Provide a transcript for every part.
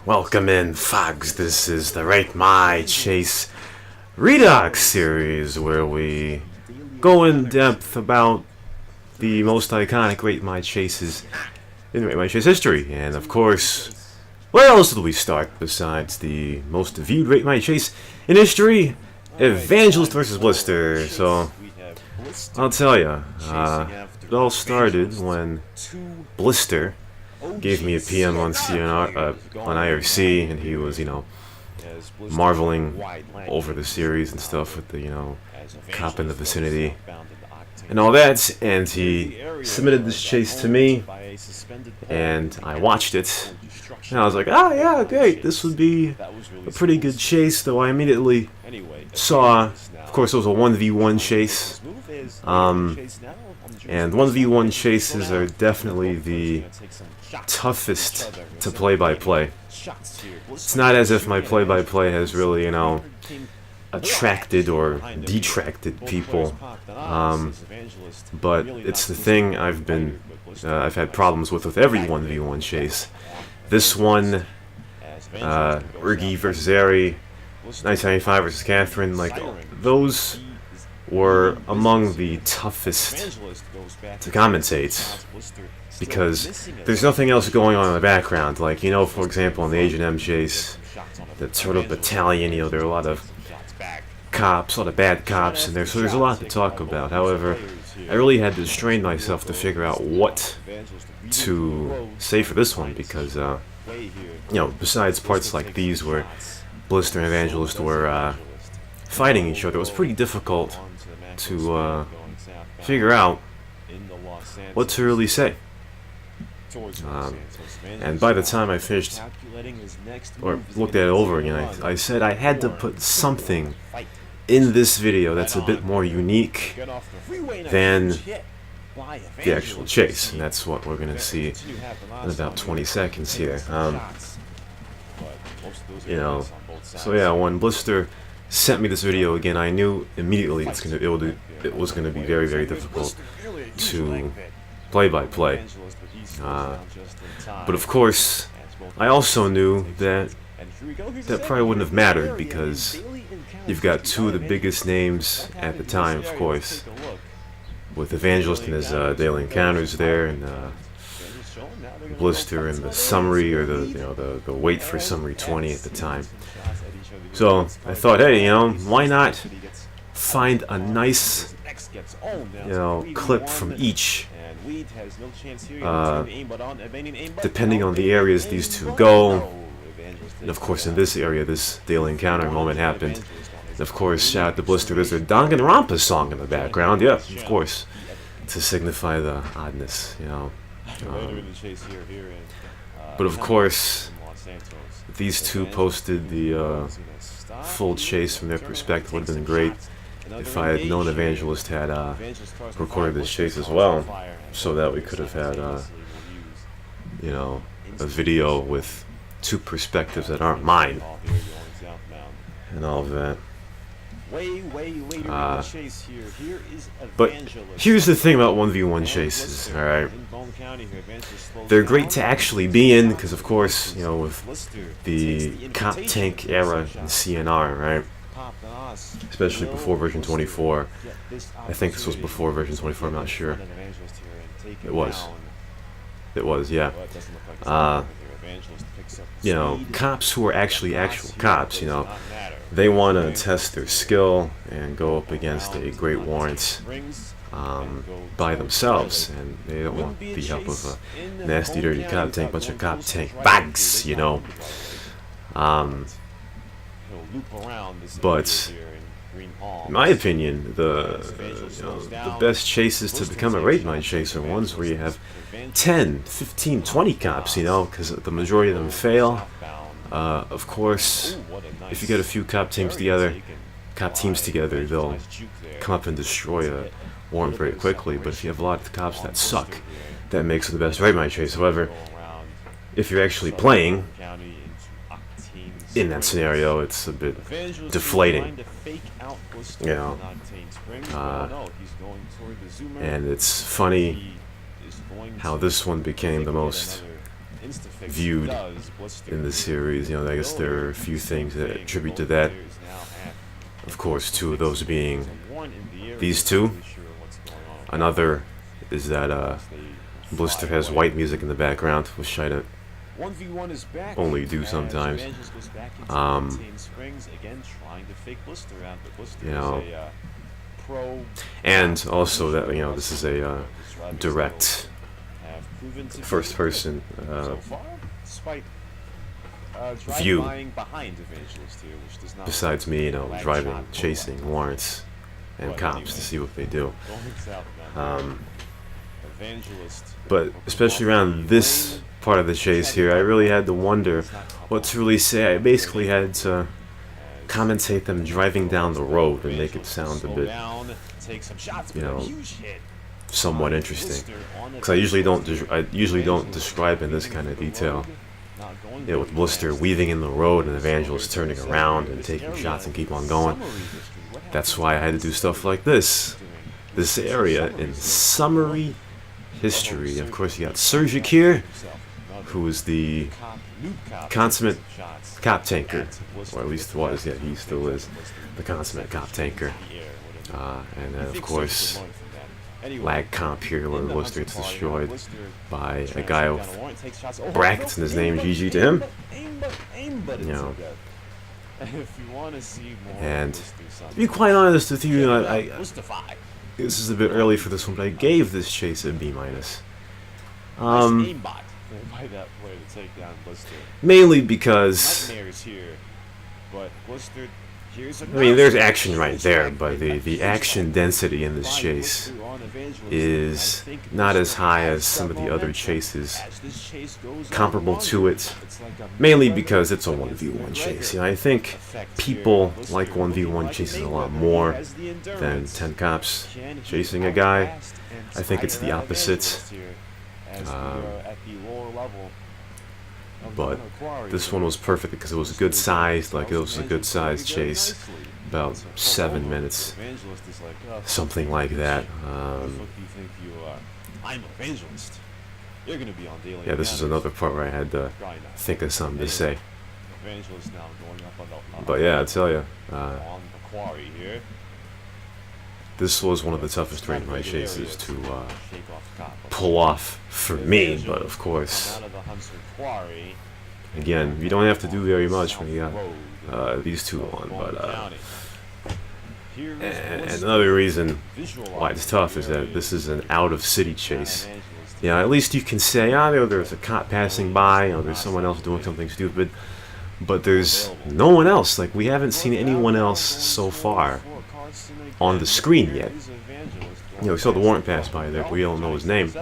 Welcome in, Fogs. This is the Rate My Chase Redox series where we go in depth about the most iconic Rate My Chases in Rate My Chase history. And of course, where else do we start besides the most viewed Rate My Chase in history? Evangelist versus Blister. So, I'll tell you, it all started when Blister gave me a PM on on IRC, and he was, marveling over the series and stuff with the, cop in the vicinity and all that, and he submitted this chase to me, and I watched it, and I was like, yeah, great, this would be a pretty good chase, though I immediately saw, of course, it was a 1v1 chase, and 1v1 chases are definitely the toughest to play-by-play. It's not as if my play-by-play has really, attracted or detracted people, but it's the thing I've had problems with every 1v1 chase. This one, Urgi versus Ari, 1995 versus Catherine, those were among the toughest to commentate, because there's nothing else going on in the background. For example, in the Agent M chase, the sort of battalion, there are a lot of cops, a lot of bad cops in there, so there's a lot to talk about. However, I really had to strain myself to figure out what to say for this one, because, besides parts like these where Blister and Evangelist were fighting each other, it was pretty difficult to figure out what to really say. And by the time I finished, or looked at it over again, I said I had to put something in this video that's a bit more unique than the actual chase, and that's what we're going to see in about 20 seconds here. So yeah, when Blister sent me this video again, I knew immediately it was going to be very, very difficult to play-by-play. But of course, I also knew that probably wouldn't have mattered, because you've got two of the biggest names at the time, of course, with Evangelist and his daily encounters there, and Blister and the summary, or the wait for summary 20 at the time. So I thought, hey, why not find a nice, clip from each, depending on the areas these two go. And of course, in this area, this daily encounter moment happened. And of course, shout out to Blister, there's a Danganronpa song in the background, yeah, of course, to signify the oddness, But of course, these two posted the full chase from their perspective. Would have been great if I had known Evangelist had recorded this chase as well, so that we could have had a video with two perspectives that aren't mine, and all of that. But here's the thing about 1v1 chases, alright? They're great to actually be in, because of course, with the cop tank era in CNR, right? Especially before version 24. I think this was before version 24, I'm not sure. It was, yeah. Cops who are actually actual cops, they want to test their skill and go up against a great warrant by themselves, and they don't want the help of a nasty, dirty cop tank, bunch of cop tank bags, But in my opinion, the best chases to become a Rate My Chase are ones where you have 10, 15, 20 cops, because the majority of them fail. Of course, if you get a few cop teams together, they'll come up and destroy a warrant very quickly. But if you have a lot of cops that suck, that makes it the best Rate My Chase. However, if you're actually playing in that scenario, it's a bit deflating, and it's funny how this one became the most viewed in the series. You know, I guess there are a few things that attribute to that. Of course, two of those being these two. Another is that Blister has white music in the background, which I don't only do sometimes. You know, and also that, you know, this is a direct first-person view. Besides me, you know, driving, chasing warrants and cops to see what they do. But especially around this part of the chase here, I really had to wonder what to really say. I basically had to commentate them driving down the road and make it sound a bit, you know, somewhat interesting. Because I usually don't describe in this kind of detail. You know, with Blister weaving in the road and Evangelist turning around and taking shots and keep on going. That's why I had to do stuff like this. This area in summary history. Of course, you got Surgic here, who is the consummate cop tanker, or at least was. Yeah, he still is the consummate cop tanker. And then, of course, lag comp here, where Blister gets destroyed by a guy with brackets in his name, GG to him. You know. And to be quite honest with you, this is a bit early for this one, but I gave this chase a B-. Mainly because, I mean, there's action right there, but the action density in this chase is not as high as some of the other chases comparable to it, mainly because it's a 1v1 chase. You know, I think people like 1v1 chases a lot more than 10 cops chasing a guy. I think it's the opposite. But this one was perfect because it was good sized, like it was a good sized chase, about 7 minutes, something like that. Yeah, this is another part where I had to think of something to say. But yeah, I tell you, this was one of the toughest Rate My chases to pull off for me, but of course, again, you don't have to do very much when you got these two on, but and another reason why it's tough is that this is an out-of-city chase. Yeah, at least you can say, there's a cop passing by, there's someone else doing something stupid, but there's no one else. Like, we haven't seen anyone else so far on the screen yet. You know, we saw the warrant pass by there, but we don't know his name.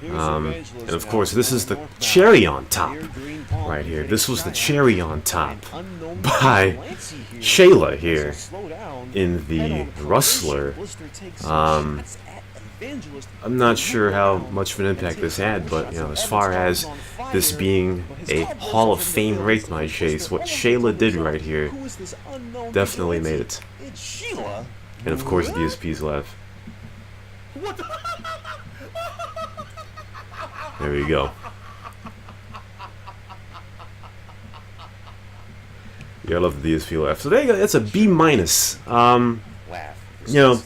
And of course, this is the cherry on top right here. This was the cherry on top by Shayla here in the Rustler. I'm not sure how much of an impact this had, but you know, as far as this being a Hall of Fame Rate My chase, what Shayla did right here definitely made it. And of course, DSP's laugh. There we go. You gotta love the DSP laugh. So there you go. That's a B-. You know,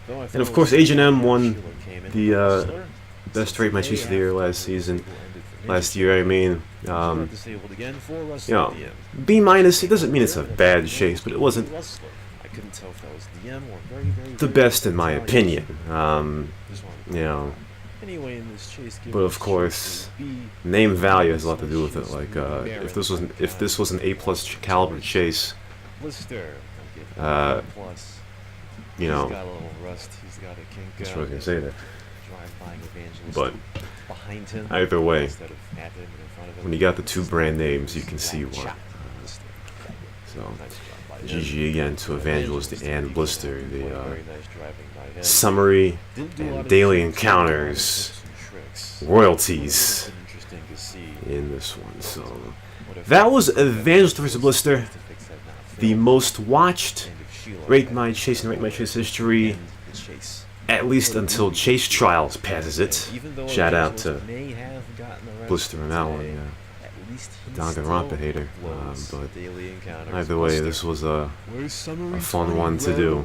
and of course, Agent M won the best Rate My chase of the year last year. I mean, you know, B-. It doesn't mean it's a bad chase, but it wasn't the best in my opinion. You know. But of course, name value has a lot to do with it. Like, if this was an A+ caliber chase, you know, that's what I was gonna say there. But either way, when you got the two brand names, you can see why. So, GG again to Evangelist and Blister. The summary and daily encounters royalties in this one. So that was Evangelist vs. Blister, the most watched Rate My chase in Rate My chase history at least until Chase Trials passes it. Shout out to Blister and Alan, yeah. Danganronpa hater. But either way, this was a fun one to do.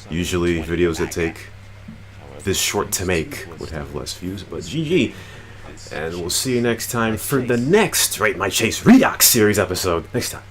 Usually videos that take this short to make would have less views, but GG. And we'll see you next time for the next Rate My Chase Redox series episode. Next time.